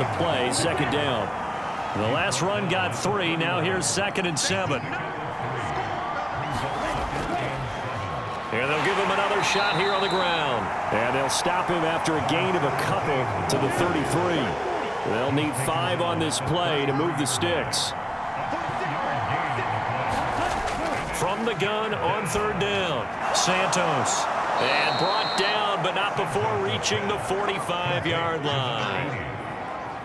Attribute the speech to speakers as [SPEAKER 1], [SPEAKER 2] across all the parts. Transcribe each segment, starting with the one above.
[SPEAKER 1] The play, second down. The last run got 3. Now here's 2nd and 7. And they'll give him another shot here on the ground. And they'll stop him after a gain of a couple to the 33. They'll need 5 on this play to move the sticks. From the gun on 3rd down, Santos. And brought down, but not before reaching the 45-yard line.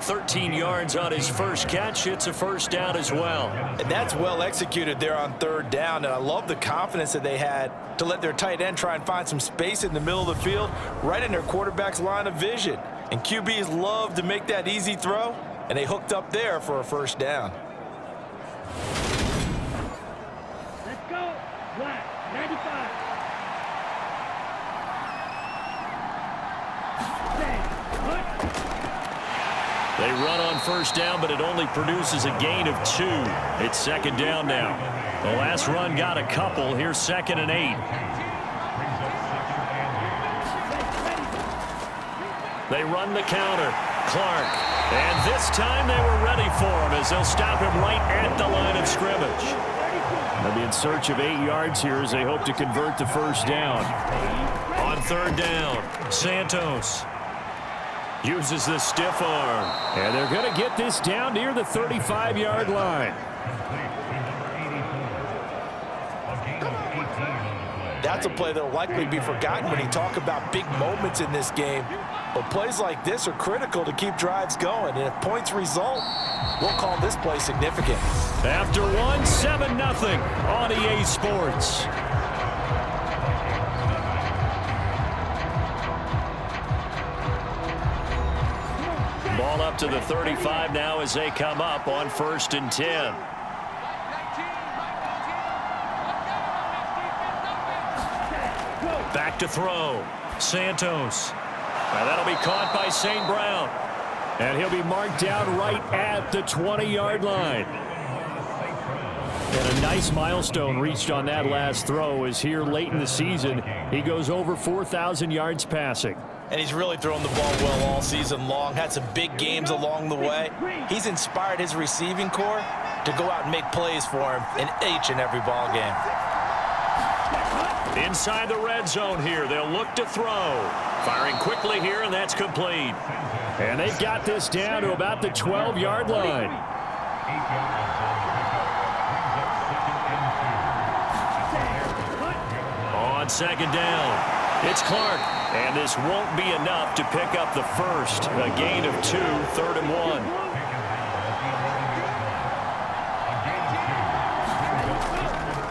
[SPEAKER 1] 13 yards on his first catch. It's a first down as well.
[SPEAKER 2] And that's well executed there on 3rd down. And I love the confidence that they had to let their tight end try and find some space in the middle of the field, right in their quarterback's line of vision. And QBs love to make that easy throw, and they hooked up there for a first down.
[SPEAKER 3] Let's go. Black, 95.
[SPEAKER 1] They run on first down, but it only produces a gain of 2. It's 2nd down now. The last run got a couple. Here's 2nd and 8. They run the counter. Clark. And this time they were ready for him as they'll stop him right at the line of scrimmage. They'll be in search of 8 yards here as they hope to convert the first down. On 3rd down, Santos uses the stiff arm. And they're going to get this down near the 35-yard line.
[SPEAKER 2] That's a play that will likely be forgotten when you talk about big moments in this game. But plays like this are critical to keep drives going. And if points result, we'll call this play significant.
[SPEAKER 1] After 1, 7-0 on EA Sports. Ball up to the 35 now as they come up on 1st and 10. Back to throw. Santos. Now that'll be caught by St. Brown. And he'll be marked down right at the 20-yard line. And a nice milestone reached on that last throw as here late in the season, he goes over 4,000 yards passing.
[SPEAKER 2] And he's really thrown the ball well all season long. Had some big games along the way. He's inspired his receiving corps to go out and make plays for him in each and every ball game.
[SPEAKER 1] Inside the red zone here, they'll look to throw. Firing quickly here, and that's complete. And they've got this down to about the 12-yard line. On 2nd down, it's Clark. And this won't be enough to pick up the first. A gain of 2, 3rd and 1.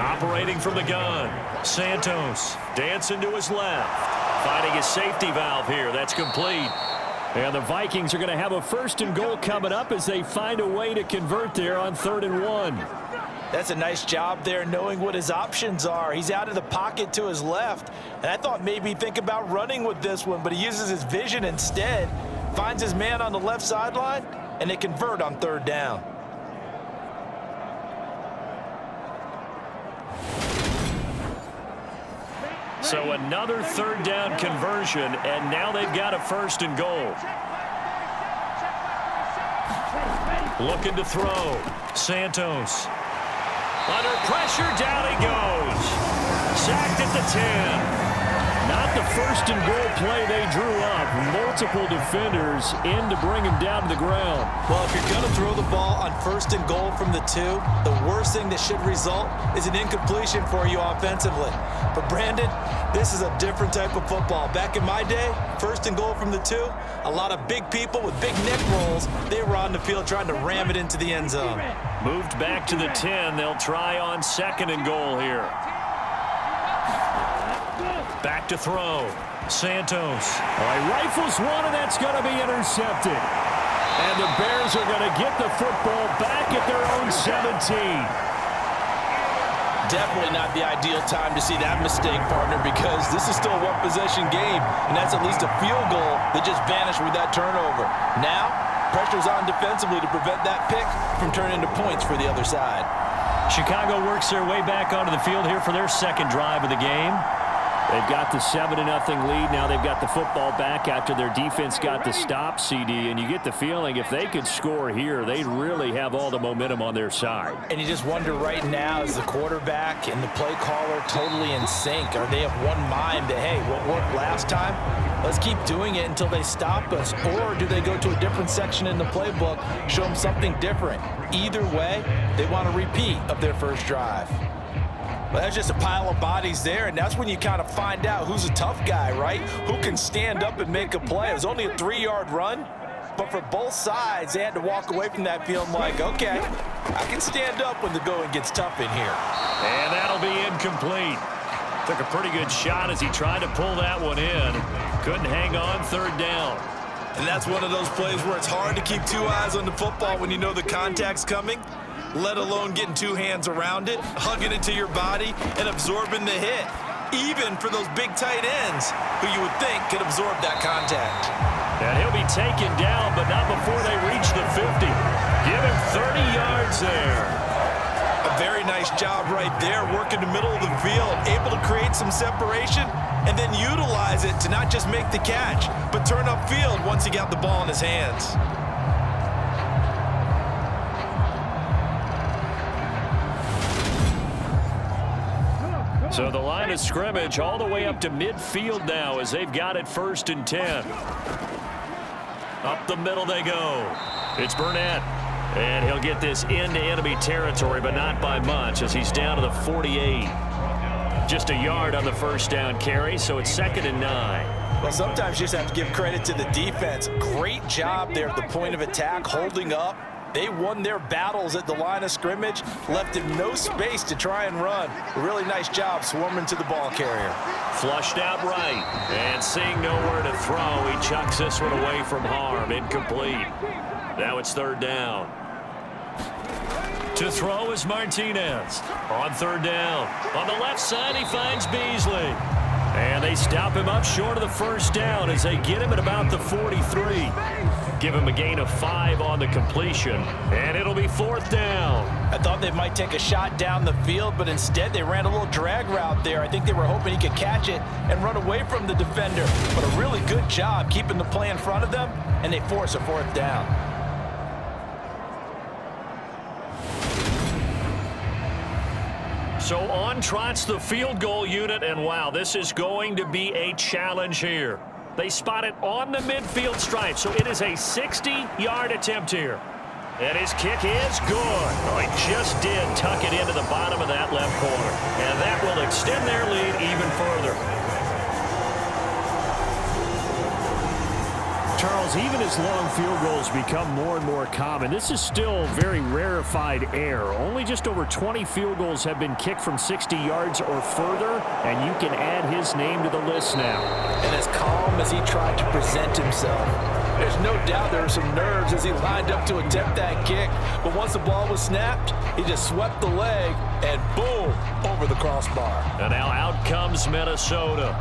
[SPEAKER 1] Operating from the gun, Santos dancing to his left. Finding his safety valve here. That's complete. And the Vikings are going to have a 1st and goal coming up as they find a way to convert there on 3rd and 1.
[SPEAKER 2] That's a nice job there knowing what his options are. He's out of the pocket to his left. And I thought maybe he'd think about running with this one, but he uses his vision instead. Finds his man on the left sideline, and they convert on 3rd down.
[SPEAKER 1] So another 3rd down conversion, and now they've got a 1st and goal. Looking to throw. Santos. Under pressure, down he goes. Sacked at the 10. Not the 1st and goal play they drew up. Multiple defenders in to bring him down to the ground.
[SPEAKER 2] Well, if you're going to throw the ball on 1st and goal from the 2, the worst thing that should result is an incompletion for you offensively. But Brandon, this is a different type of football. Back in my day, 1st and goal from the 2, a lot of big people with big neck rolls. They were on the field trying to ram it into the end zone.
[SPEAKER 1] Moved back to the 10. They'll try on 2nd and goal here. Back to throw. Santos. All right, rifles one, and that's going to be intercepted. And the Bears are going to get the football back at their own 17.
[SPEAKER 2] Definitely not the ideal time to see that mistake, partner, because this is still a one-possession game, and that's at least a field goal that just vanished with that turnover. Now, pressure's on defensively to prevent that pick from turning into points for the other side.
[SPEAKER 1] Chicago works their way back onto the field here for their 2nd drive of the game. They've got the 7-0 lead. Now they've got the football back after their defense got the stop, CD. And you get the feeling if they could score here, they'd really have all the momentum on their side.
[SPEAKER 2] And you just wonder right now, is the quarterback and the play caller totally in sync? Are they of one mind that, hey, what worked last time, let's keep doing it until they stop us? Or do they go to a different section in the playbook, show them something different? Either way, they want a repeat of their first drive. Well, that's just a pile of bodies there, and that's when you kind of find out who's a tough guy, right? Who can stand up and make a play. It was only a 3-yard run, but for both sides, they had to walk away from that feeling like, okay, I can stand up when the going gets tough in here.
[SPEAKER 1] And that'll be incomplete. Took a pretty good shot as he tried to pull that one in. Couldn't hang on, third down.
[SPEAKER 2] And that's one of those plays where it's hard to keep two eyes on the football when you know the contact's coming, let alone getting two hands around it, hugging it to your body, and absorbing the hit, even for those big tight ends who you would think could absorb that contact.
[SPEAKER 1] And he'll be taken down, but not before they reach the 50. Give him 30 yards there.
[SPEAKER 2] A very nice job right there, working the middle of the field, able to create some separation, and then utilize it to not just make the catch, but turn upfield once he got the ball in his hands.
[SPEAKER 1] So the line of scrimmage all the way up to midfield now as they've got it 1st and 10. Up the middle they go. It's Burnett. And he'll get this into enemy territory, but not by much as he's down to the 48. Just a yard on the first down carry, so it's 2nd and 9.
[SPEAKER 2] Well, sometimes you just have to give credit to the defense. Great job there at the point of attack, holding up. They won their battles at the line of scrimmage, left him no space to try and run. A really nice job swarming to the ball carrier.
[SPEAKER 1] Flushed out right, and seeing nowhere to throw, he chucks this one away from harm. Incomplete. Now it's 3rd down. To throw is Martinez. On 3rd down. On the left side, he finds Beasley. And they stop him up short of the first down as they get him at about the 43. Give him a gain of 5 on the completion, and it'll be 4th down.
[SPEAKER 2] I thought they might take a shot down the field, but instead they ran a little drag route there. I think they were hoping he could catch it and run away from the defender. But a really good job keeping the play in front of them, and they force a 4th down.
[SPEAKER 1] So on trots the field goal unit, and wow, this is going to be a challenge here. They spot it on the midfield stripe, so it is a 60-yard attempt here. And his kick is good. Oh, he just did tuck it into the bottom of that left corner. And that will extend their lead even further. Charles, even as long field goals become more and more common, this is still very rarefied air. Only just over 20 field goals have been kicked from 60 yards or further, and you can add his name to the list now.
[SPEAKER 2] And as calm as he tried to present himself, there's no doubt there were some nerves as he lined up to attempt that kick. But once the ball was snapped, he just swept the leg, and boom, over the crossbar.
[SPEAKER 1] And now out comes Minnesota.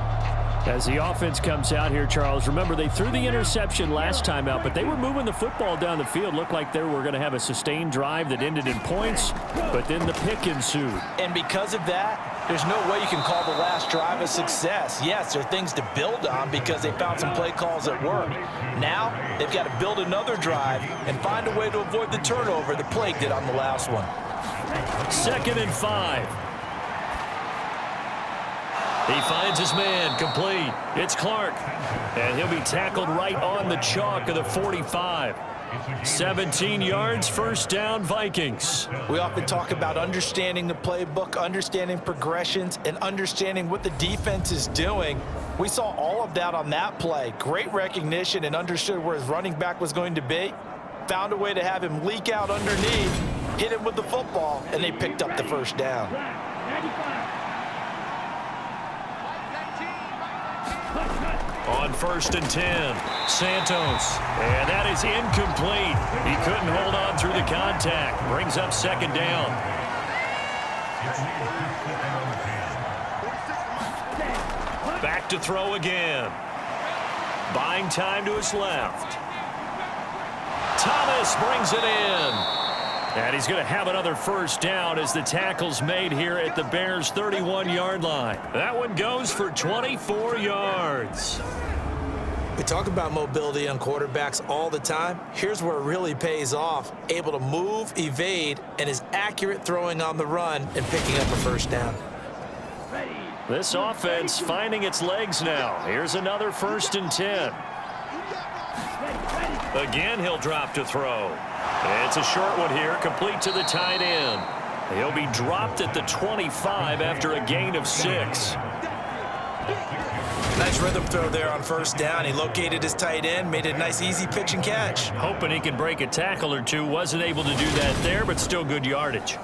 [SPEAKER 1] As the offense comes out here, Charles, remember they threw the interception last time out, but they were moving the football down the field. Looked like they were going to have a sustained drive that ended in points, but then the pick ensued.
[SPEAKER 2] And because of that, there's no way you can call the last drive a success. Yes, there are things to build on because they found some play calls that work. Now, they've got to build another drive and find a way to avoid the turnover the Plague did on the last one.
[SPEAKER 1] 2nd and 5. He finds his man, complete. It's Clark, and he'll be tackled right on the chalk of the 45. 17 yards, 1st down, Vikings.
[SPEAKER 2] We often talk about understanding the playbook, understanding progressions, and understanding what the defense is doing. We saw all of that on that play. Great recognition and understood where his running back was going to be. Found a way to have him leak out underneath, hit him with the football, and they picked up the 1st down.
[SPEAKER 3] 95.
[SPEAKER 1] On 1st and 10, Santos. And that is incomplete. He couldn't hold on through the contact. Brings up 2nd down. Back to throw again. Buying time to his left. Thomas brings it in. And he's going to have another first down as the tackle's made here at the Bears' 31-yard line. That one goes for 24 yards.
[SPEAKER 2] We talk about mobility on quarterbacks all the time. Here's where it really pays off. Able to move, evade, and is accurate throwing on the run and picking up a first down.
[SPEAKER 1] This offense finding its legs now. Here's another 1st and 10. Again, he'll drop to throw. It's a short one here, complete to the tight end. He'll be dropped at the 25 after a gain of 6.
[SPEAKER 2] Nice rhythm throw there on first down. He located his tight end, made a nice easy pitch and catch.
[SPEAKER 1] Hoping he can break a tackle or two. Wasn't able to do that there, but still good yardage.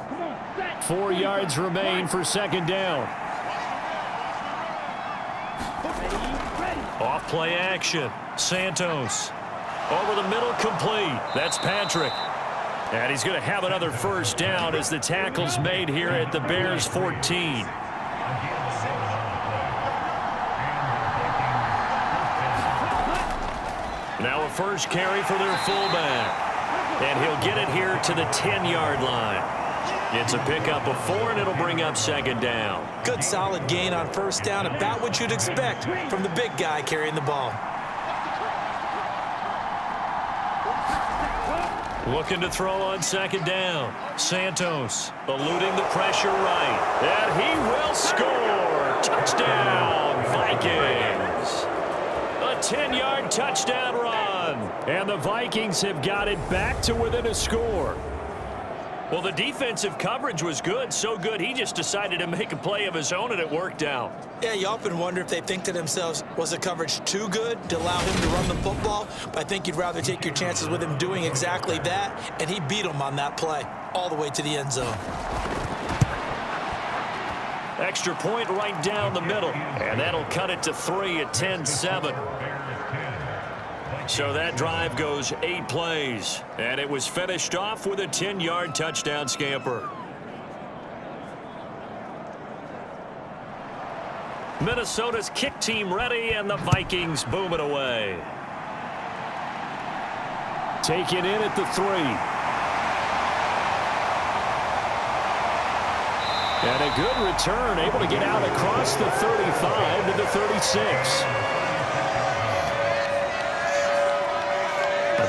[SPEAKER 1] 4 yards remain for 2nd down. Off play action. Santos. Over the middle, complete. That's Patrick. And he's going to have another first down as the tackle's made here at the Bears' 14. Now a first carry for their fullback. And he'll get it here to the 10-yard line. It's a pickup of 4, and it'll bring up 2nd down.
[SPEAKER 2] Good solid gain on first down, about what you'd expect from the big guy carrying the ball.
[SPEAKER 1] Looking to throw on 2nd down. Santos eluding the pressure right. And he will score. Touchdown, Vikings. A 10-yard touchdown run. And the Vikings have got it back to within a score. Well, the defensive coverage was good, so good he just decided to make a play of his own, and it worked out.
[SPEAKER 2] Yeah, you often wonder if they think to themselves, was the coverage too good to allow him to run the football? But I think you'd rather take your chances with him doing exactly that, and he beat him on that play all the way to the end zone.
[SPEAKER 1] Extra point right down the middle, and that'll cut it to 3 at 10-7. So that drive goes 8 plays, and it was finished off with a 10-yard touchdown scamper. Minnesota's kick team ready, and the Vikings boom it away. Taken in at the 3. And a good return, able to get out across the 35 to the 36.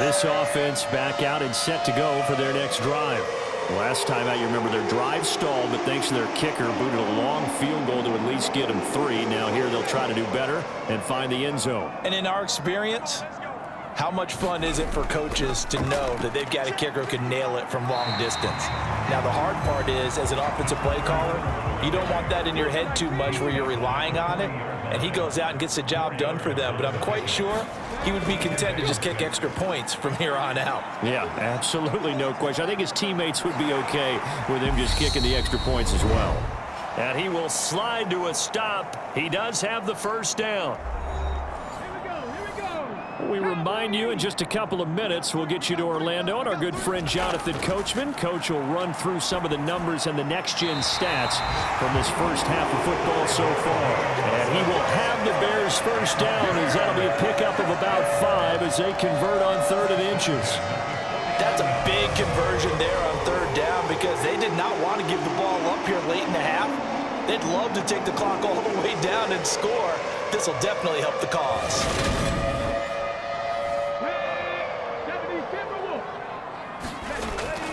[SPEAKER 1] This offense back out and set to go for their next drive. Last time out, you remember their drive stalled, but thanks to their kicker, booted a long field goal to at least get them 3. Now here they'll try to do better and find the end zone.
[SPEAKER 2] And in our experience, how much fun is it for coaches to know that they've got a kicker who can nail it from long distance? Now, the hard part is, as an offensive play caller, you don't want that in your head too much where you're relying on it, and he goes out and gets the job done for them. But I'm quite sure he would be content to just kick extra points from here on out.
[SPEAKER 1] Yeah, absolutely no question. I think his teammates would be okay with him just kicking the extra points as well. And he will slide to a stop. He does have the first down. We remind you in just a couple of minutes, we'll get you to Orlando and our good friend Jonathan Coachman. Coach will run through some of the numbers and the next-gen stats from this first half of football so far. And he will have the Bears first down as that'll be a pickup of about 5 as they convert on 3rd and inches.
[SPEAKER 2] That's a big conversion there on 3rd down because they did not want to give the ball up here late in the half. They'd love to take the clock all the way down and score. This will definitely help the cause.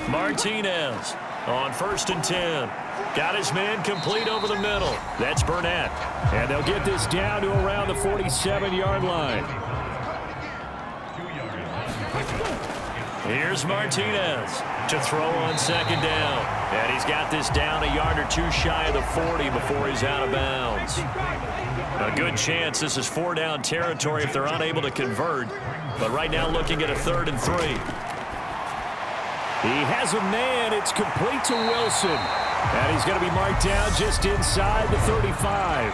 [SPEAKER 1] Martinez on 1st and 10. Got his man complete over the middle. That's Burnett. And they'll get this down to around the 47-yard line. Here's Martinez to throw on 2nd down. And he's got this down a yard or 2 shy of the 40 before he's out of bounds. A good chance this is 4-down territory if they're unable to convert. But right now looking at a 3rd and 3. He has a man. It's complete to Wilson. And he's going to be marked down just inside the 35.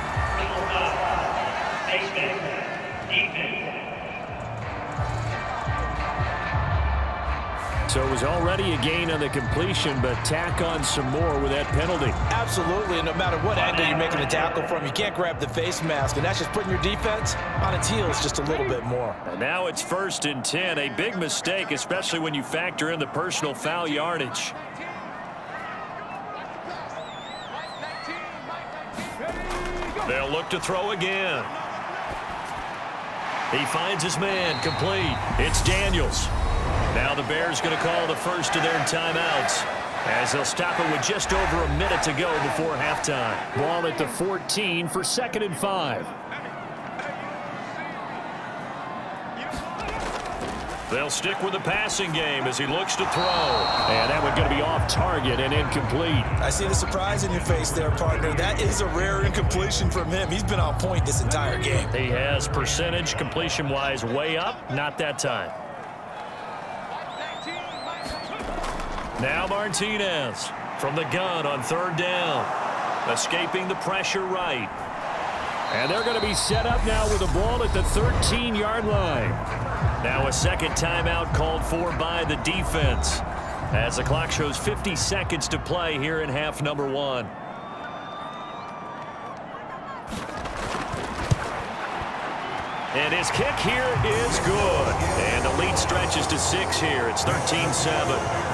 [SPEAKER 1] So it was already a gain on the completion, but tack on some more with that penalty.
[SPEAKER 2] Absolutely, and no matter what angle you're making the tackle from, you can't grab the face mask, and that's just putting your defense on its heels just a little bit more.
[SPEAKER 1] And now it's 1st and 10, a big mistake, especially when you factor in the personal foul yardage. They'll look to throw again. He finds his man, complete. It's Daniels. Now the Bears going to call the first of their timeouts as they'll stop it with just over a minute to go before halftime. Ball at the 14 for 2nd and 5. They'll stick with the passing game as he looks to throw. And that one's going to be off target and incomplete.
[SPEAKER 2] I see the surprise in your face there, partner. That is a rare incompletion from him. He's been on point this entire game.
[SPEAKER 1] He has percentage completion-wise way up. Not that time. Now Martinez from the gun on 3rd down. Escaping the pressure right. And they're going to be set up now with the ball at the 13-yard line. Now a second timeout called for by the defense as the clock shows 50 seconds to play here in half number 1. And his kick here is good. And the lead stretches to 6 here. It's 13-7.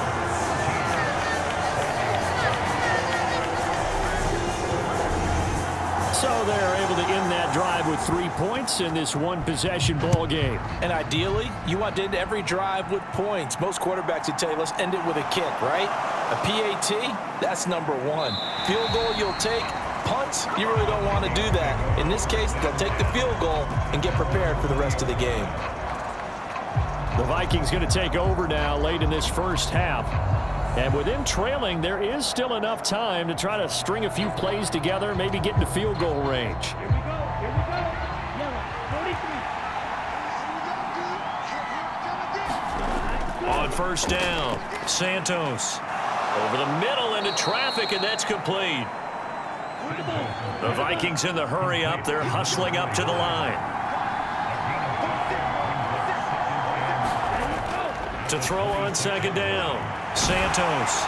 [SPEAKER 1] So they're able to end that drive with 3 points in this one-possession ball game.
[SPEAKER 2] And ideally, you want to end every drive with points. Most quarterbacks would tell you, let's end it with a kick, right? A PAT, that's number 1. Field goal you'll take. Punts, you really don't want to do that. In this case, they'll take the field goal and get prepared for the rest of the game.
[SPEAKER 1] The Vikings going to take over now late in this first half. And with them trailing, there is still enough time to try to string a few plays together, maybe get into field goal range.
[SPEAKER 3] Here we go. Yellow, 43.
[SPEAKER 1] On 1st down, Santos over the middle into traffic, and that's complete. The Vikings in the hurry up. They're hustling up to the line. To throw on 2nd down. Santos.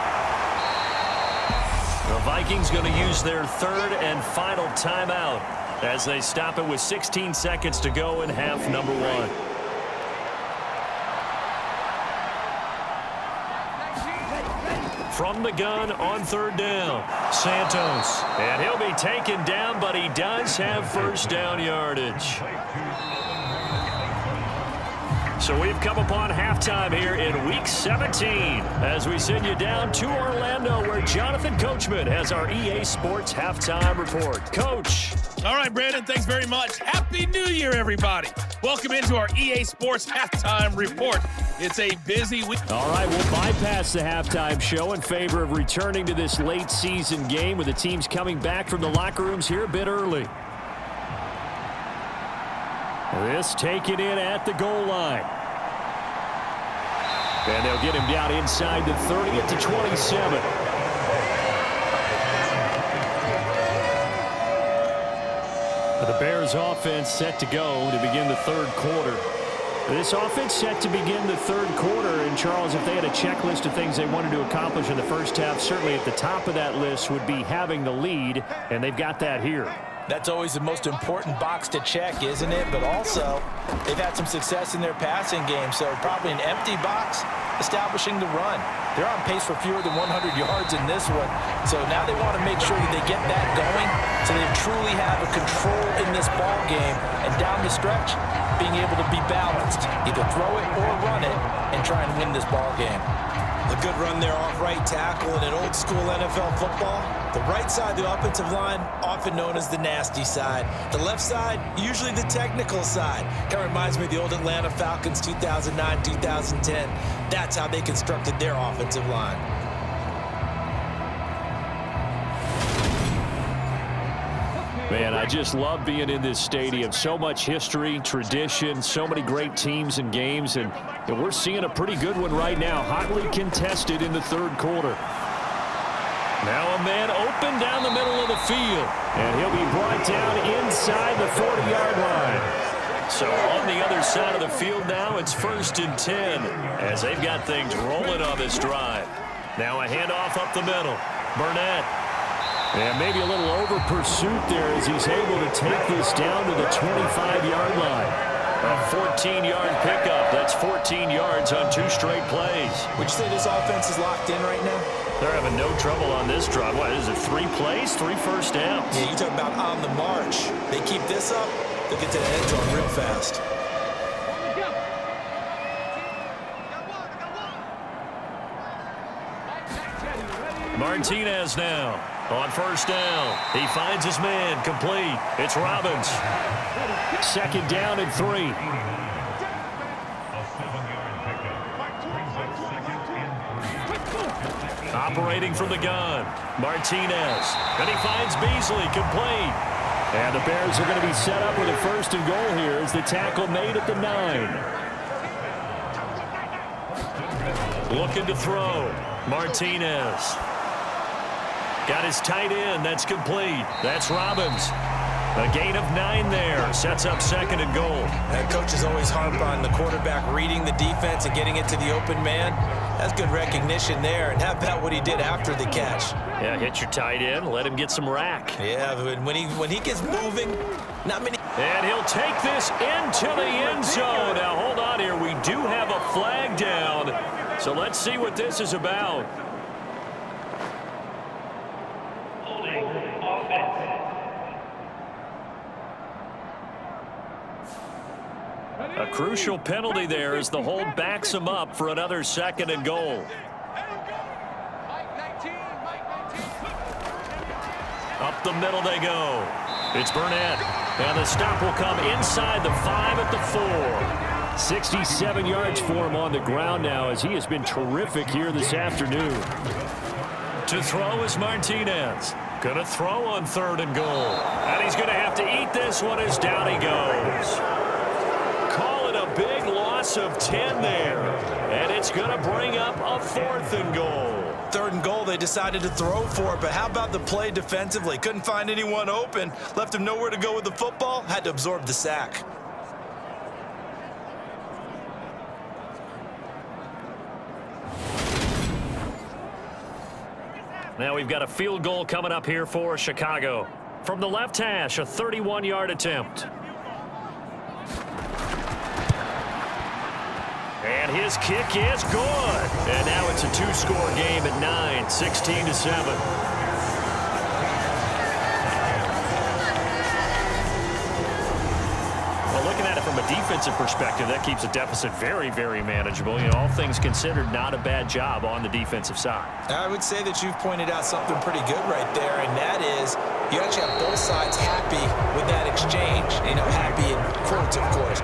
[SPEAKER 1] The Vikings going to use their 3rd and final timeout as they stop it with 16 seconds to go in half number 1. From the gun on 3rd down, Santos. And he'll be taken down, but he does have 1st down yardage. So we've come upon halftime here in Week 17 as we send you down to Orlando where Jonathan Coachman has our EA Sports Halftime Report. Coach.
[SPEAKER 4] All right, Brandon, thanks very much. Happy New Year, everybody. Welcome into our EA Sports Halftime Report. It's a busy week.
[SPEAKER 1] All right, we'll bypass the halftime show in favor of returning to this late season game with the teams coming back from the locker rooms here a bit early. This taken in at the goal line. And they'll get him down inside the 30 at the 27. The Bears offense set to go to begin the 3rd quarter. This offense set to begin the 3rd quarter. And, Charles, if they had a checklist of things they wanted to accomplish in the first half, certainly at the top of that list would be having the lead, and they've got that here.
[SPEAKER 2] That's always the most important box to check, isn't it? But also, they've had some success in their passing game, so probably an empty box establishing the run. They're on pace for fewer than 100 yards in this one, so now they want to make sure that they get that going so they truly have a control in this ball game, and down the stretch, being able to be balanced, either throw it or run it, and try and win this ball game. A good run there off right tackle in an old school NFL football. The right side of the offensive line, often known as the nasty side. The left side, usually the technical side. Kind of reminds me of the old Atlanta Falcons 2009, 2010. That's how they constructed their offensive line.
[SPEAKER 1] Man, I just love being in this stadium. So much history, tradition, so many great teams and games, and we're seeing a pretty good one right now, hotly contested in the 3rd quarter. Now a man open down the middle of the field, and he'll be brought down inside the 40-yard line. So on the other side of the field now, it's 1st and 10 as they've got things rolling on this drive. Now a handoff up the middle. Burnett. And maybe a little over pursuit there as he's able to take this down to the 25-yard line. A 14-yard pickup. That's 14 yards on 2 straight plays.
[SPEAKER 2] Would you say this offense is locked in right now?
[SPEAKER 1] They're having no trouble on this drive. What is it, 3 plays, 3 first downs?
[SPEAKER 2] Yeah, you talk about on the march. They keep this up, they'll get to the end zone real fast.
[SPEAKER 1] Martinez now on 1st down. He finds his man, complete. It's Robbins. 2nd down and 3. Operating from the gun, Martinez. And he finds Beasley, complete. And the Bears are going to be set up with a 1st and goal here as the tackle made at the 9. Looking to throw, Martinez. Got his tight end. That's complete. That's Robbins. A gain of 9 there. Sets up 2nd and goal.
[SPEAKER 2] That coach is always harp on the quarterback reading the defense and getting it to the open man. That's good recognition there. And how about what he did after the catch?
[SPEAKER 1] Yeah, hit your tight end. Let him get some rack.
[SPEAKER 2] Yeah, but when he gets moving, not many.
[SPEAKER 1] And he'll take this into the end zone. Now, hold on here. We do have a flag down. So let's see what this is about. A crucial penalty there as the hold backs him up for another 2nd and goal. Up the middle they go. It's Burnett. And the stop will come inside the 5 at the 4. 67 yards for him on the ground now as he has been terrific here this afternoon. To throw is Martinez. Going to throw on 3rd and goal. And he's going to have to eat this one as down he goes. Call it a big loss of 10 there. And it's going to bring up a 4th and goal.
[SPEAKER 2] 3rd and goal, they decided to throw for it, but how about the play defensively? Couldn't find anyone open, left him nowhere to go with the football, had to absorb the sack.
[SPEAKER 1] Now we've got a field goal coming up here for Chicago. From the left hash, a 31-yard attempt. And his kick is good. And now it's a 2-score game at 9, 16-7. Well, looking at it from a defensive perspective, that keeps the deficit very, very manageable. You know, all things considered, not a bad job on the defensive side. I
[SPEAKER 2] would say that you've pointed out something pretty good right there, and that is you actually have both sides happy with that exchange. You know, happy in quotes, of course.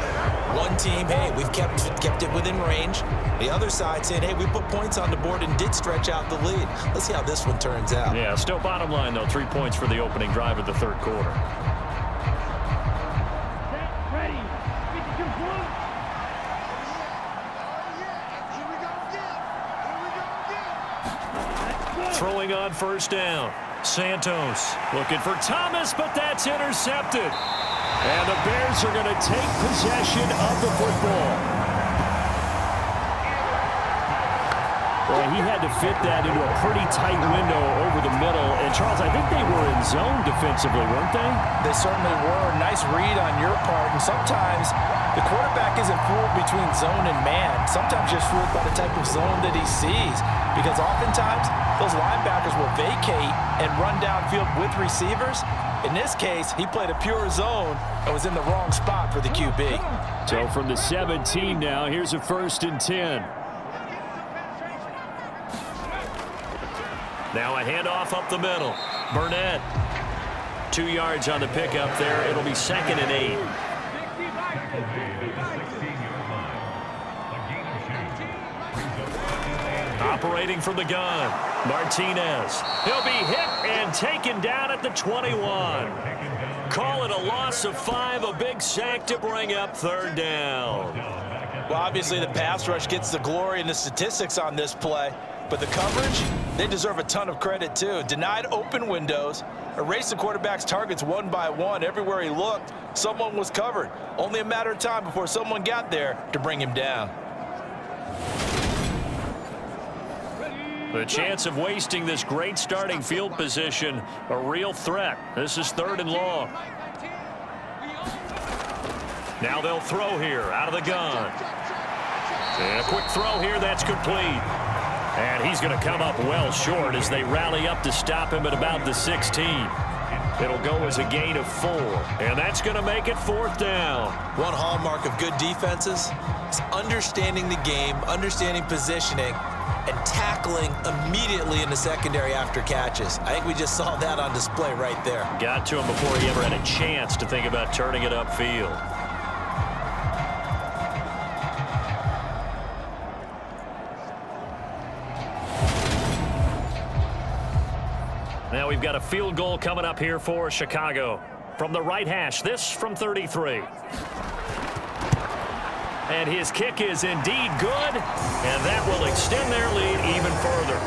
[SPEAKER 2] One team, hey, we've kept it within range. The other side saying, hey, we put points on the board and did stretch out the lead. Let's see how this one turns out.
[SPEAKER 1] Yeah, still bottom line, though, 3 points for the opening drive of the 3rd quarter.
[SPEAKER 3] Ready.
[SPEAKER 1] Throwing on 1st down. Santos looking for Thomas, but that's intercepted. And the Bears are going to take possession of the football. Well, he had to fit that into a pretty tight window over the middle. And, Charles, I think they were in zone defensively, weren't they?
[SPEAKER 2] They certainly were. Nice read on your part. And sometimes the quarterback isn't fooled between zone and man. Sometimes just fooled by the type of zone that he sees. Because oftentimes those linebackers will vacate and run downfield with receivers. In this case, he played a pure zone and was in the wrong spot for the QB.
[SPEAKER 1] So from the 17 now, here's a 1st and 10. Now a handoff up the middle. Burnett. 2 yards on the pickup there. It'll be 2nd and 8. Operating from the gun, Martinez. He'll be hit and taken down at the 21. Call it a loss of 5, a big sack to bring up 3rd down.
[SPEAKER 2] Well, obviously the pass rush gets the glory and the statistics on this play, but the coverage, they deserve a ton of credit too. Denied open windows, erased the quarterback's targets one by one. Everywhere he looked, someone was covered. Only a matter of time before someone got there to bring him down.
[SPEAKER 1] The chance of wasting this great starting field position, a real threat. This is 3rd and long. Now they'll throw here out of the gun. And a quick throw here, that's complete. And he's going to come up well short as they rally up to stop him at about the 16. It'll go as a gain of 4, and that's going to make it 4th down.
[SPEAKER 2] One hallmark of good defenses is understanding the game, understanding positioning, and tackling immediately in the secondary after catches. I think we just saw that on display right there.
[SPEAKER 1] Got to him before he ever had a chance to think about turning it upfield. Now we've got a field goal coming up here for Chicago. From the right hash, this from 33. And his kick is indeed good, and that will extend their lead even further.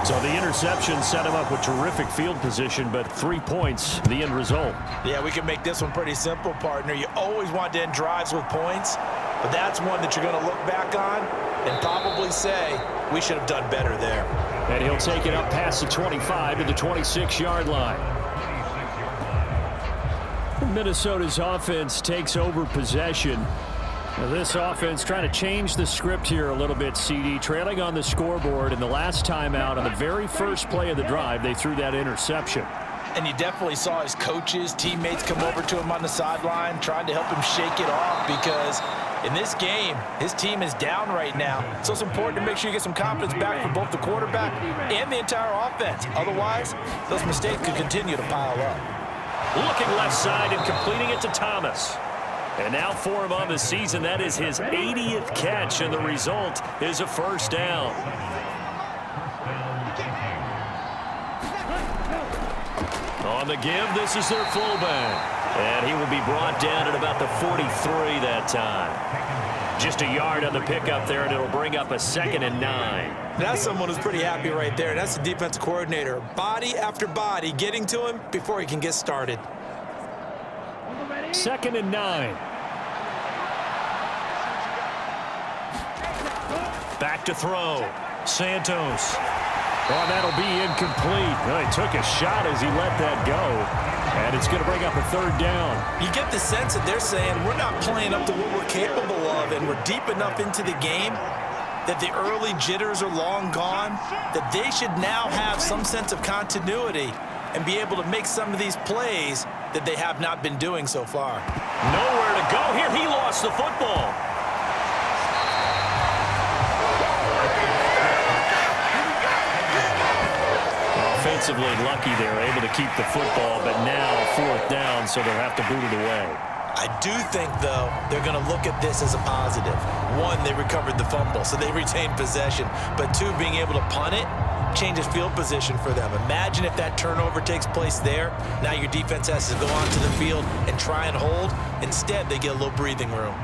[SPEAKER 1] So the interception set him up with terrific field position, but 3 points, the end result.
[SPEAKER 2] Yeah, we can make this one pretty simple, partner. You always want to end drives with points, but that's one that you're going to look back on and probably say, we should have done better there.
[SPEAKER 1] And he'll take it up past the 25 to the 26-yard line. Minnesota's offense takes over possession. Now this offense trying to change the script here a little bit, CD. Trailing on the scoreboard, and the last time out on the very first play of the drive, they threw that interception.
[SPEAKER 2] And you definitely saw his coaches, teammates come over to him on the sideline, trying to help him shake it off, because in this game, his team is down right now. So it's important to make sure you get some confidence back for both the quarterback and the entire offense. Otherwise, those mistakes could continue to pile up.
[SPEAKER 1] Looking left side and completing it to Thomas. And now for him on the season, that is his 80th catch, and the result is a 1st down. On the give, this is their fullback. And he will be brought down at about the 43 that time. Just a yard on the pickup there, and it'll bring up a 2nd and 9.
[SPEAKER 2] That's someone who's pretty happy right there. That's the defensive coordinator. Body after body getting to him before he can get started.
[SPEAKER 1] 2nd and 9. Back to throw. Santos. Oh, that'll be incomplete. Well, he took a shot as he let that go. And it's going to bring up a 3rd down.
[SPEAKER 2] You get the sense that they're saying we're not playing up to what we're capable of, and we're deep enough into the game that the early jitters are long gone, that they should now have some sense of continuity and be able to make some of these plays that they have not been doing so far.
[SPEAKER 1] Nowhere to go here. He lost the football. Offensively lucky they're able to keep the football, but now 4th down, so they'll have to boot it away.
[SPEAKER 2] I do think, though, they're going to look at this as a positive. 1, they recovered the fumble, so they retained possession. But 2, being able to punt it changes field position for them. Imagine if that turnover takes place there. Now your defense has to go onto the field and try and hold. Instead, they get a little breathing room.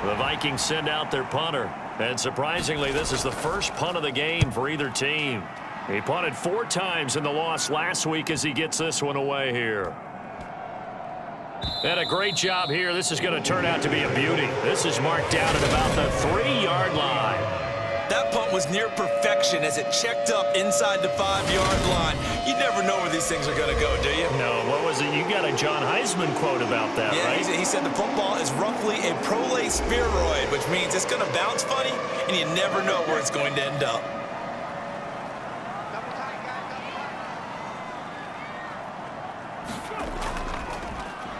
[SPEAKER 1] The Vikings send out their punter. And surprisingly, this is the first punt of the game for either team. He punted 4 times in the loss last week as he gets this one away here. And a great job here. This is going to turn out to be a beauty. This is marked down at about the 3-yard line.
[SPEAKER 2] That punt was near perfection as it checked up inside the 5-yard line. You never know where these things are going to go, do you?
[SPEAKER 1] No, what was it? You got a John Heisman quote about that,
[SPEAKER 2] yeah,
[SPEAKER 1] right?
[SPEAKER 2] He said the football is roughly a prolate spheroid, which means it's going to bounce funny, and you never know where it's going to end up.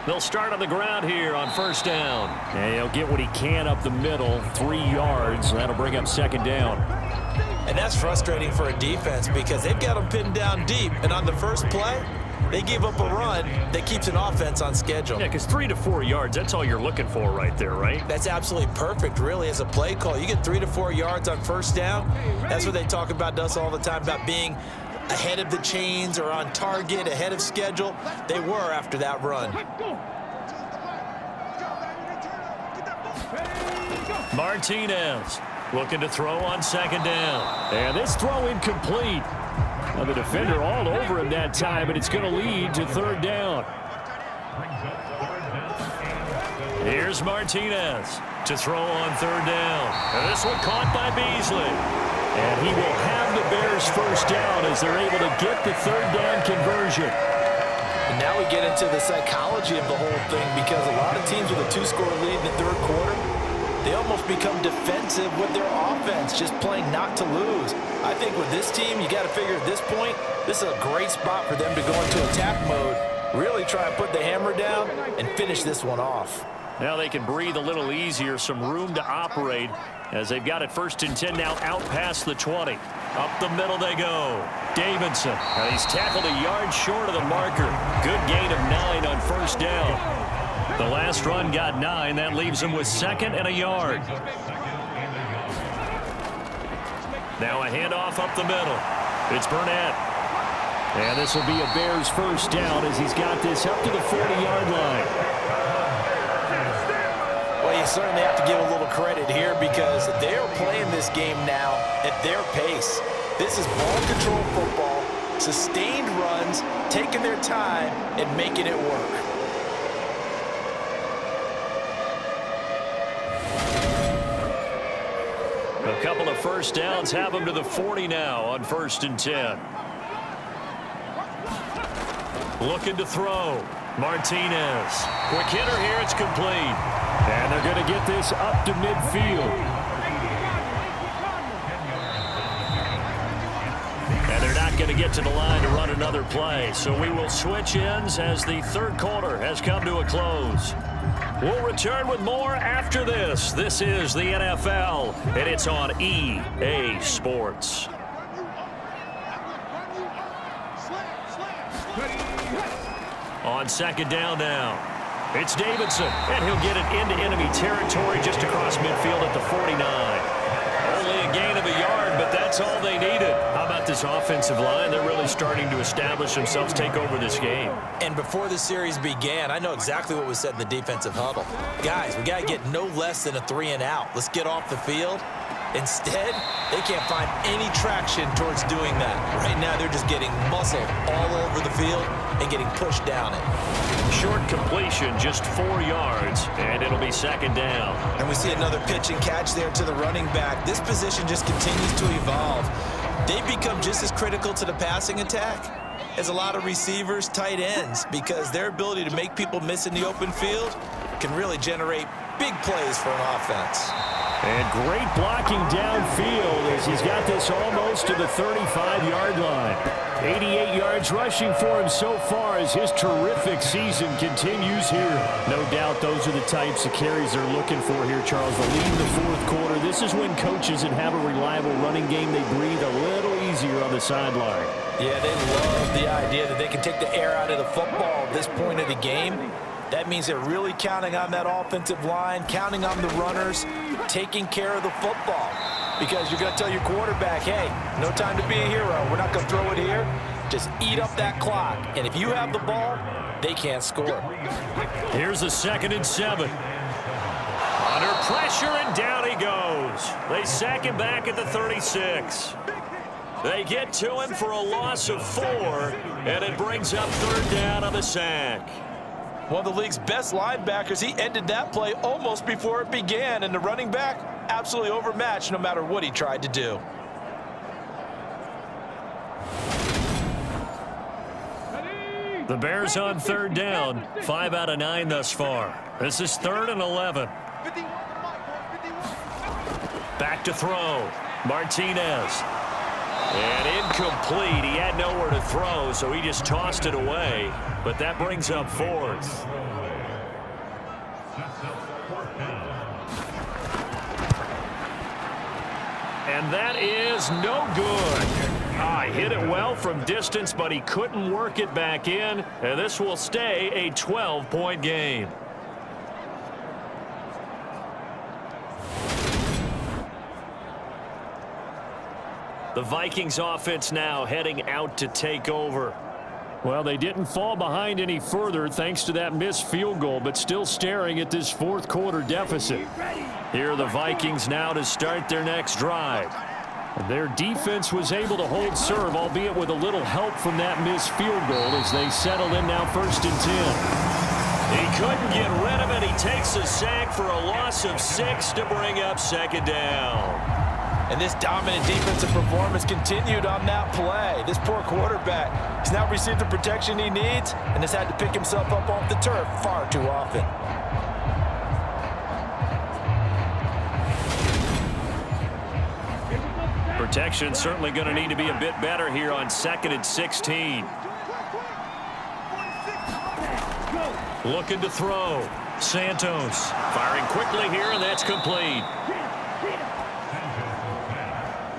[SPEAKER 1] They'll start on the ground here on 1st down. And he'll get what he can up the middle, 3 yards. That'll bring up 2nd down.
[SPEAKER 2] And that's frustrating for a defense because they've got them pinned down deep. And on the first play, they give up a run that keeps an offense on schedule.
[SPEAKER 1] Yeah, because 3 to 4 yards, that's all you're looking for right there, right?
[SPEAKER 2] That's absolutely perfect, really, as a play call. You get 3 to 4 yards on 1st down. That's what they talk about to us all the time, about being ahead of the chains or on target, ahead of schedule. They were after that run.
[SPEAKER 1] Martinez Looking to throw on second down. And this throw incomplete. Now the defender all over him that time, but it's going to lead to third down. Here's Martinez to throw on third down. And this one caught by Beasley. And he will have the Bears first down as they're able to get the third down conversion.
[SPEAKER 2] And now we get into the psychology of the whole thing, because a lot of teams with a 2-score lead in the third quarter, they almost become defensive with their offense, just playing not to lose. I think with this team, you got to figure at this point, this is a great spot for them to go into attack mode, really try and put the hammer down and finish this one off.
[SPEAKER 1] Now they can breathe a little easier, some room to operate as they've got it 1st and 10 now out past the 20. Up the middle they go. Davidson. And he's tackled a yard short of the marker. Good gain of 9 on first down. The last run got 9. That leaves him with 2nd and a yard. Now a handoff up the middle. It's Burnett. And this will be a Bears first down as he's got this up to the 40-yard line.
[SPEAKER 2] Well, you certainly have to give a little credit here, because they're playing this game now at their pace. This is ball control football, sustained runs, taking their time and making it work.
[SPEAKER 1] A couple of first downs have him to the 40 now on 1st and 10. Looking to throw. Martinez. Quick hitter here. It's complete. And they're going to get this up to midfield. And they're not going to get to the line to run another play. So we will switch ends as the third quarter has come to a close. We'll return with more after this. This is the NFL, and it's on EA Sports. On second down now. It's Davidson, and he'll get it into enemy territory just across midfield at the 49. Only a gain of a yard, but that's all they needed. How about this offensive line? They're really starting to establish themselves, take over this game.
[SPEAKER 2] And before the series began, I know exactly what was said in the defensive huddle. Guys, we got to get no less than a 3-and-out. Let's get off the field. Instead, they can't find any traction towards doing that. Right now, they're just getting muscled all over the field and getting pushed down it.
[SPEAKER 1] Short completion, just 4 yards, and it'll be second down.
[SPEAKER 2] And we see another pitch and catch there to the running back. This position just continues to evolve. They've become just as critical to the passing attack as a lot of receivers, tight ends, because their ability to make people miss in the open field can really generate big plays for an offense.
[SPEAKER 1] And great blocking downfield as he's got this almost to the 35-yard line. 88 yards rushing for him so far as his terrific season continues here. No doubt those are the types of carries they're looking for here, Charles. The lead in the fourth quarter. This is when coaches that have a reliable running game, they breathe a little easier on the sideline.
[SPEAKER 2] Yeah, they love the idea that they can take the air out of the football at this point of the game. That means they're really counting on that offensive line, counting on the runners, taking care of the football. Because you're going to tell your quarterback, hey, no time to be a hero. We're not going to throw it here. Just eat up that clock. And if you have the ball, they can't score.
[SPEAKER 1] Here's a 2nd and 7. Under pressure, and down he goes. They sack him back at the 36. They get to him for a loss of 4, and it brings up third down on the sack.
[SPEAKER 2] One of the league's best linebackers, he ended that play almost before it began, and the running back absolutely overmatched no matter what he tried to do.
[SPEAKER 1] The Bears on third down, 5 out of 9 thus far. This is 3rd and 11. Back to throw. Martinez. And incomplete. He had nowhere to throw, so he just tossed it away. But that brings up 4th. And that is no good. Hit it well from distance, but he couldn't work it back in. And this will stay a 12-point game. The Vikings offense now heading out to take over. Well, they didn't fall behind any further thanks to that missed field goal, but still staring at this fourth quarter deficit. Here are the Vikings now to start their next drive. Their defense was able to hold serve, albeit with a little help from that missed field goal as they settle in now 1st and 10. He couldn't get rid of it. He takes a sack for a loss of 6 to bring up 2nd down.
[SPEAKER 2] And this dominant defensive performance continued on that play. This poor quarterback has now received the protection he needs and has had to pick himself up off the turf far too often.
[SPEAKER 1] Protection certainly going to need to be a bit better here on 2nd and 16. Looking to throw. Santos firing quickly here, and that's complete.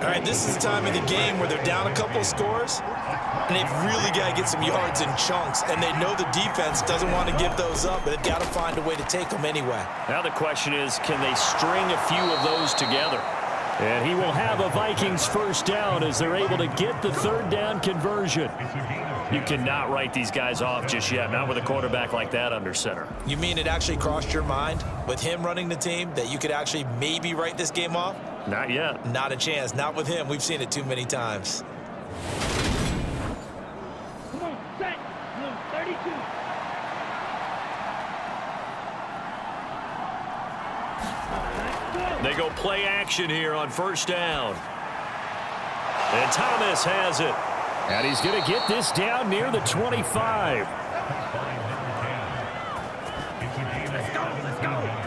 [SPEAKER 2] All right, this is the time of the game where they're down a couple of scores, and they've really got to get some yards in chunks, and they know the defense doesn't want to give those up, but they've got to find a way to take them anyway.
[SPEAKER 1] Now the question is, can they string a few of those together? And he will have a Vikings 1st down as they're able to get the 3rd down conversion. You cannot write these guys off just yet, not with a quarterback like that under center.
[SPEAKER 2] You mean it actually crossed your mind with him running the team that you could actually maybe write this game off?
[SPEAKER 1] Not yet.
[SPEAKER 2] Not a chance. Not with him. We've seen it too many times.
[SPEAKER 3] Come on, set. Blue 32.
[SPEAKER 1] They go play action here on 1st down. And Thomas has it. And he's going to get this down near the 25.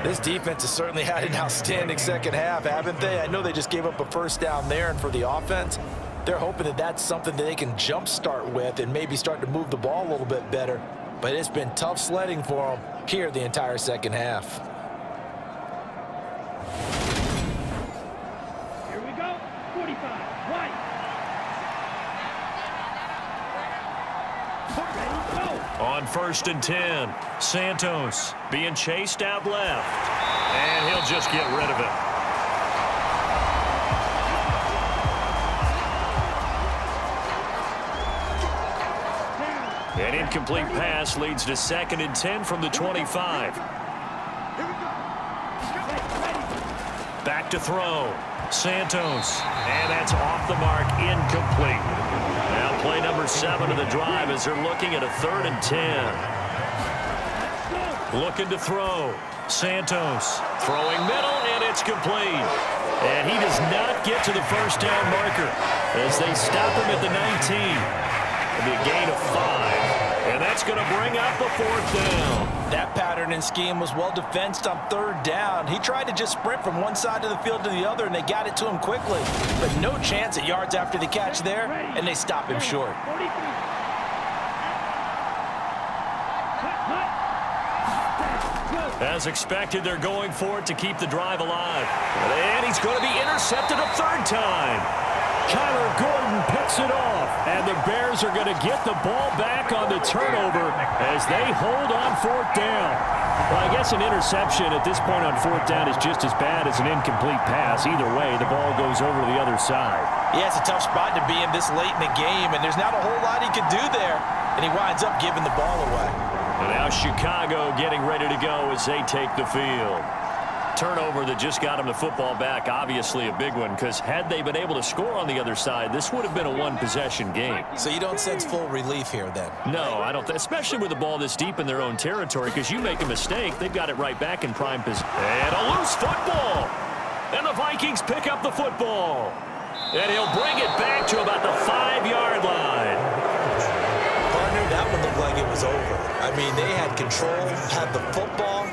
[SPEAKER 2] This defense has certainly had an outstanding second half, haven't they? I know they just gave up a 1st down there, and for the offense, they're hoping that that's something that they can jumpstart with and maybe start to move the ball a little bit better. But it's been tough sledding for them here the entire second half.
[SPEAKER 3] Here we go. 45. White. Ready, go.
[SPEAKER 1] On 1st and 10, Santos being chased out left. And he'll just get rid of it. An incomplete pass leads to 2nd and 10 from the 25. Back to throw. Santos. And that's off the mark, incomplete. Now play number 7 of the drive as they're looking at a 3rd and 10. Looking to throw. Santos throwing middle, and it's complete. And he does not get to the 1st down marker as they stop him at the 19. It'll be a gain of 5. And that's going to bring up a 4th down.
[SPEAKER 2] That pattern and scheme was well defensed on 3rd down. He tried to just sprint from one side of the field to the other, and they got it to him quickly. But no chance at yards after the catch there, and they stop him short.
[SPEAKER 3] 43.
[SPEAKER 1] As expected, they're going for it to keep the drive alive. And he's going to be intercepted a 3rd time. Kyler Gordon picks it off, and the Bears are going to get the ball back on the turnover as they hold on 4th down. Well, I guess an interception at this point on 4th down is just as bad as an incomplete pass. Either way, the ball goes over to the other side.
[SPEAKER 2] Yeah, it's a tough spot to be in this late in the game, and there's not a whole lot he can do there, and he winds up giving the ball away.
[SPEAKER 1] And now Chicago getting ready to go as they take the field. Turnover that just got him the football back, obviously a big one, because had they been able to score on the other side, this would have been a 1-possession game.
[SPEAKER 2] So you don't sense full relief here then?
[SPEAKER 1] No, I don't, especially with the ball this deep in their own territory, because you make a mistake, they've got it right back in prime position. And a loose football. And the Vikings pick up the football. And he'll bring it back to about the 5-yard line.
[SPEAKER 2] Partner, that one looked like it was over. I mean, they had control, had the football,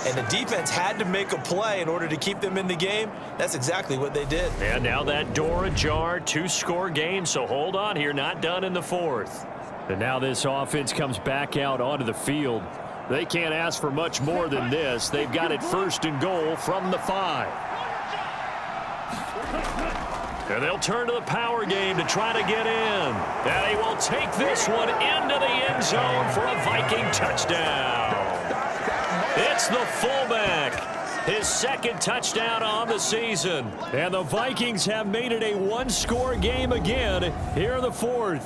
[SPEAKER 2] and the defense had to make a play in order to keep them in the game. That's exactly what they did.
[SPEAKER 1] And now that door ajar, 2-score game, so hold on here, not done in the 4th. And now this offense comes back out onto the field. They can't ask for much more than this. They've got it 1st and goal from the 5. And they'll turn to the power game to try to get in. And he will take this one into the end zone for a Viking touchdown. It's the fullback. His 2nd touchdown on the season. And the Vikings have made it a 1-score game again here in the 4th.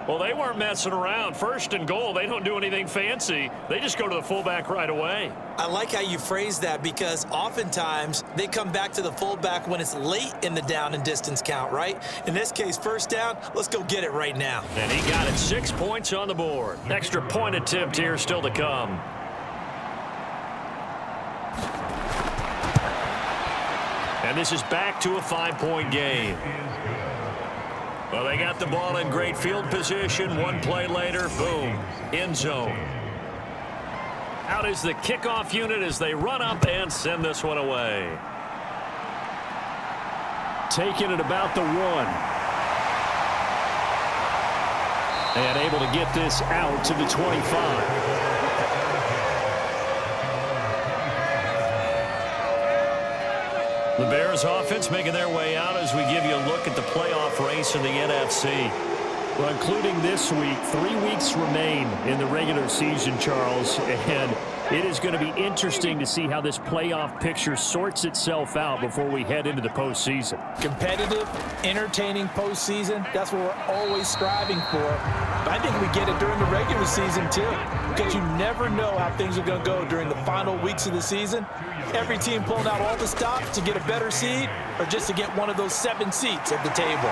[SPEAKER 1] Well, they weren't messing around. First and goal, they don't do anything fancy. They just go to the fullback right away.
[SPEAKER 2] I like how you phrase that because oftentimes they come back to the fullback when it's late in the down and distance count, right? In this case, first down, let's go get it right now.
[SPEAKER 1] And he got it, 6 points on the board. Extra point attempt here still to come. And this is back to a 5-point game. Well, they got the ball in great field position. One play later, boom, end zone. Out is the kickoff unit as they run up and send this one away. Taking it about the 1. And able to get this out to the 25. The Bears offense making their way out as we give you a look at the playoff race in the NFC.
[SPEAKER 5] Well, including this week, 3 weeks remain in the regular season, Charles, and it is going to be interesting to see how this playoff picture sorts itself out before we head into the postseason.
[SPEAKER 2] Competitive, entertaining postseason, that's what we're always striving for. But I think we get it during the regular season, too, because you never know how things are going to go during the final weeks of the season. Every team pulling out all the stops to get a better seed or just to get one of those 7 seats at the table.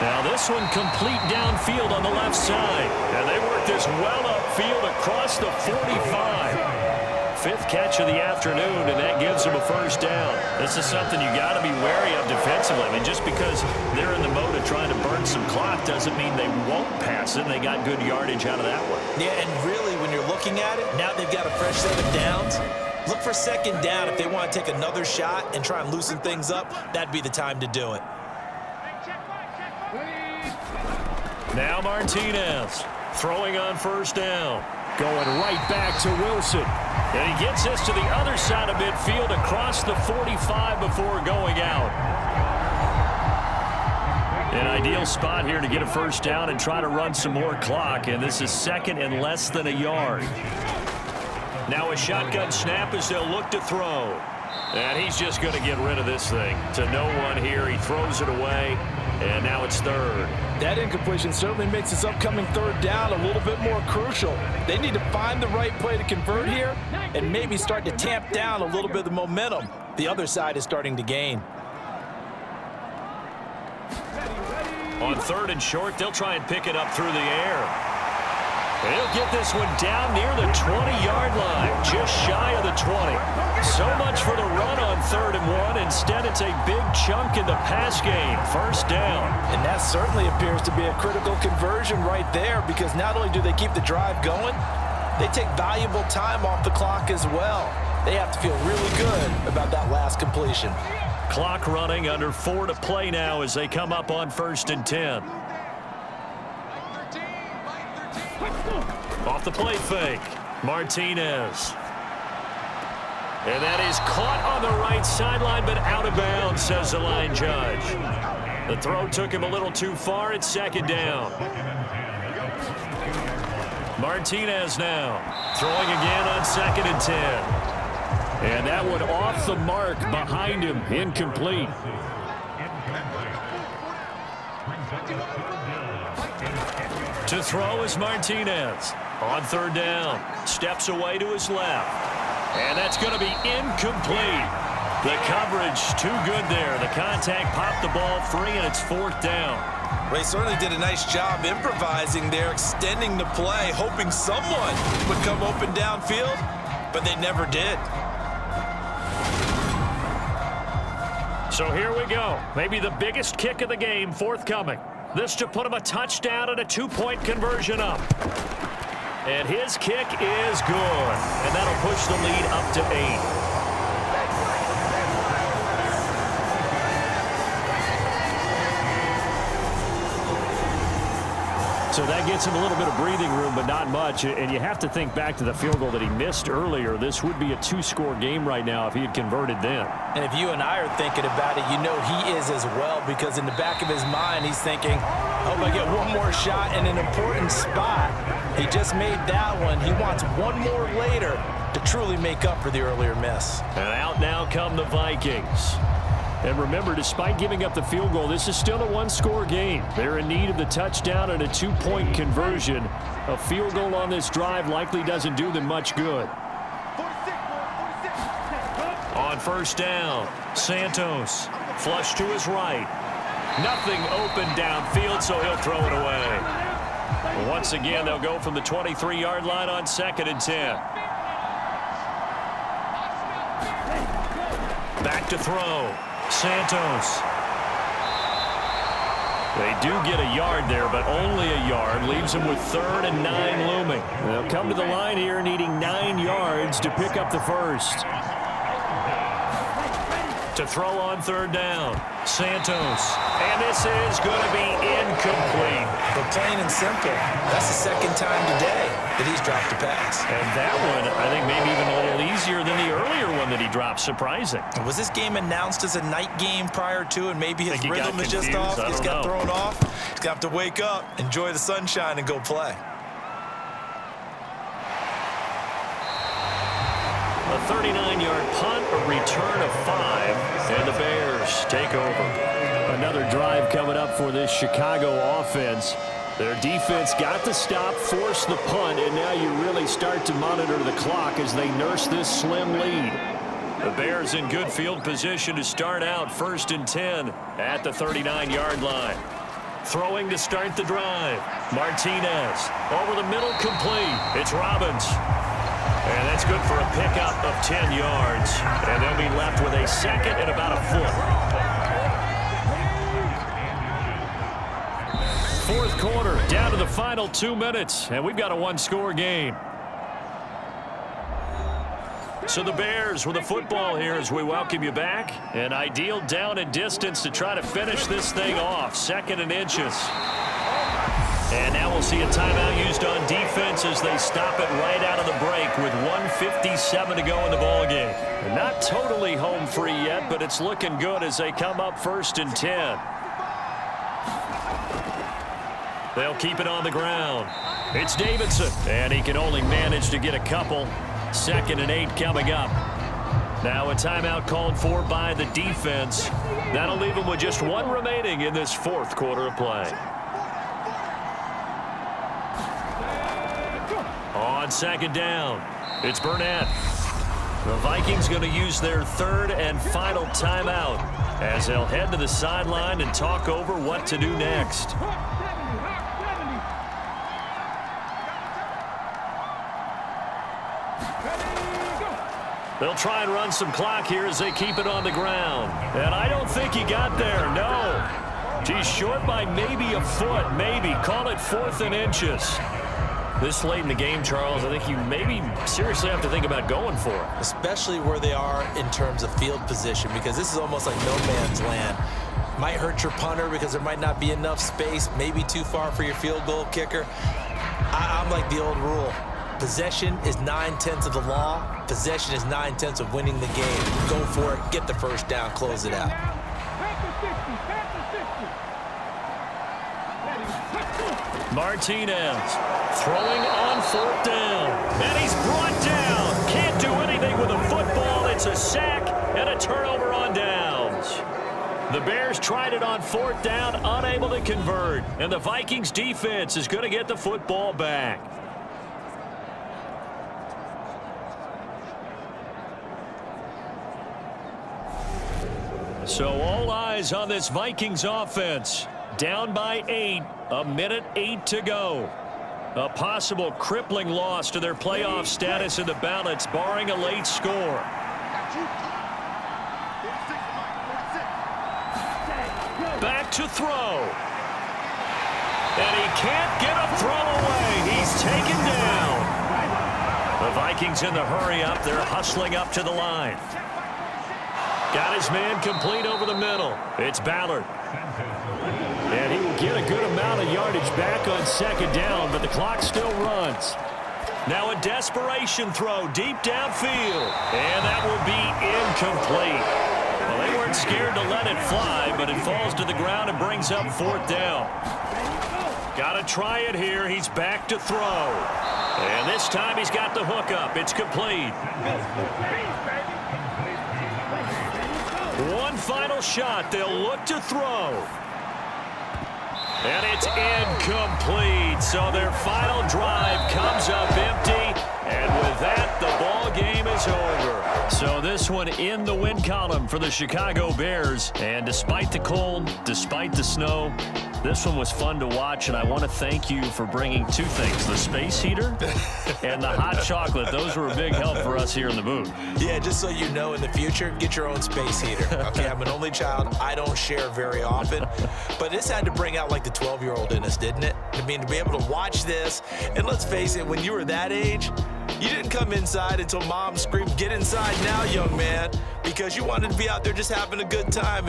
[SPEAKER 1] Now this one complete downfield on the left side. And they work this well upfield across the 45. 5th catch of the afternoon, and that gives them a first down. This is something you got to be wary of defensively. I mean, just because they're in the mode of trying to burn some clock doesn't mean they won't pass it. They got good yardage out of that one.
[SPEAKER 2] Yeah, and really, when you're looking at it, now they've got a fresh set of downs. Look for second down. If they want to take another shot and try and loosen things up, that'd be the time to do it.
[SPEAKER 1] Now Martinez throwing on first down. Going right back to Wilson. And he gets this to the other side of midfield across the 45 before going out. An ideal spot here to get a first down and try to run some more clock. And this is second and less than a yard. Now a shotgun snap as they'll look to throw. And he's just going to get rid of this thing. To no one here. He throws it away. And now it's third.
[SPEAKER 2] That incompletion certainly makes this upcoming third down a little bit more crucial. They need to find the right play to convert here and maybe start to tamp down a little bit of the momentum the other side is starting to gain.
[SPEAKER 1] On third and short, they'll try and pick it up through the air. He'll get this one down near the 20-yard line, just shy of the 20. So much for the run on 3rd and 1. Instead, it's a big chunk in the pass game. First down.
[SPEAKER 2] And that certainly appears to be a critical conversion right there because not only do they keep the drive going, they take valuable time off the clock as well. They have to feel really good about that last completion.
[SPEAKER 1] Clock running, under 4 to play now as they come up on 1st and 10. Off the play fake, Martinez. And that is caught on the right sideline, but out of bounds, says the line judge. The throw took him a little too far. It's second down. Martinez now throwing again on 2nd and 10. And that one off the mark behind him, incomplete. To throw is Martinez. On 3rd down, steps away to his left. And that's going to be incomplete. The coverage too good there. The contact popped the ball free, and it's 4th down.
[SPEAKER 2] They certainly did a nice job improvising there, extending the play, hoping someone would come open downfield, but they never did.
[SPEAKER 1] So here we go. Maybe the biggest kick of the game forthcoming. This to put him a touchdown and a 2-point conversion up. And his kick is good. And that'll push the lead up to 8. So that gets him a little bit of breathing room, but not much. And you have to think back to the field goal that he missed earlier. This would be a 2-score game right now if he had converted then.
[SPEAKER 2] And if you and I are thinking about it, you know he is as well, because in the back of his mind, he's thinking, hope I get one more shot in an important spot. He just made that one. He wants one more later to truly make up for the earlier miss.
[SPEAKER 1] And out now come the Vikings.
[SPEAKER 5] And remember, despite giving up the field goal, this is still a one-score game. They're in need of the touchdown and a two-point conversion. A field goal on this drive likely doesn't do them much good.
[SPEAKER 1] On first down, Santos. Flush to his right. Nothing open downfield, so he'll throw it away. Once again, they'll go from the 23-yard line on 2nd and 10. Back to throw. Santos. They do get a yard there, but only a yard. Leaves them with 3rd and 9 looming.
[SPEAKER 5] They'll come to the line here needing 9 yards to pick up the first.
[SPEAKER 1] To throw on 3rd down, Santos. And this is going to be incomplete.
[SPEAKER 2] But plain and simple, that's the 2nd time today that he's dropped a pass.
[SPEAKER 1] And that one, I think, maybe even a little easier than the earlier one that he dropped. Surprising.
[SPEAKER 2] Was this game announced as a night game prior to, and maybe his rhythm is just
[SPEAKER 1] confused.
[SPEAKER 2] off? He's got thrown off. He's got to wake up, enjoy the sunshine, and go play.
[SPEAKER 1] A 39-yard punt, a return of 5, and the Bears take over.
[SPEAKER 5] Another drive coming up for this Chicago offense. Their defense got the stop, forced the punt, and now you really start to monitor the clock as they nurse this slim lead.
[SPEAKER 1] The Bears in good field position to start out 1st and 10 at the 39-yard line. Throwing to start the drive. Martinez over the middle, complete. It's Robbins. And that's good for a pickup of 10 yards. And they'll be left with a 2nd and about a foot.
[SPEAKER 5] 4th quarter, down to the final 2 minutes, and we've got a one-score game.
[SPEAKER 1] So the Bears with the football here as we welcome you back. An ideal down and distance to try to finish this thing off. 2nd and inches. And now we'll see a timeout used on defense as they stop it right out of the break with 1:57 to go in the ballgame.
[SPEAKER 5] Not totally home free yet, but it's looking good as they come up 1st and 10.
[SPEAKER 1] They'll keep it on the ground.
[SPEAKER 5] It's Davidson, and he can only manage to get a couple. 2nd and 8 coming up.
[SPEAKER 1] Now a timeout called for by the defense. That'll leave them with just 1 remaining in this 4th quarter of play. On 2nd down, it's Burnett. The Vikings going to use their 3rd and final timeout as they'll head to the sideline and talk over what to do next. They'll try and run some clock here as they keep it on the ground. And I don't think he got there, no. He's short by maybe a foot, maybe. Call it 4th and inches. This late in the game, Charles, I think you maybe seriously have to think about going for it.
[SPEAKER 2] Especially where they are in terms of field position, because this is almost like no man's land. Might hurt your punter because there might not be enough space, maybe too far for your field goal kicker. I'm like the old rule. Possession is 9/10 of the law. Possession is 9/10 of winning the game. Go for it, get the first down, close it out.
[SPEAKER 1] Martinez throwing on 4th down. And he's brought down. Can't do anything with a football. It's a sack and a turnover on downs. The Bears tried it on 4th down, unable to convert. And the Vikings defense is going to get the football back. So all eyes on this Vikings offense. Down by 8, 1:08 to go. A possible crippling loss to their playoff status in the balance, barring a late score. Back to throw. And he can't get a throw away. He's taken down. The Vikings in the hurry up. They're hustling up to the line. Got his man complete over the middle. It's Ballard.
[SPEAKER 5] And he will get a good amount of yardage back on 2nd down, but the clock still runs.
[SPEAKER 1] Now a desperation throw deep downfield. And that will be incomplete. Well, they weren't scared to let it fly, but it falls to the ground and brings up 4th down. Got to try it here. He's back to throw. And this time he's got the hook up. It's complete. One final shot. They'll look to throw. And it's incomplete. So their final drive comes up empty. And with that, the ball game is over. So this one in the win column for the Chicago Bears. And despite the cold, despite the snow, this one was fun to watch, and I want to thank you for bringing two things, the space heater and the hot chocolate. Those were a big help for us here in the booth.
[SPEAKER 2] Yeah, just so you know, in the future, get your own space heater. Okay, I'm an only child. I don't share very often. But this had to bring out, like, the 12-year-old in us, didn't it? I mean, to be able to watch this, and let's face it, when you were that age, you didn't come inside until mom screamed, "Get inside now, young man," because you wanted to be out there just having a good time.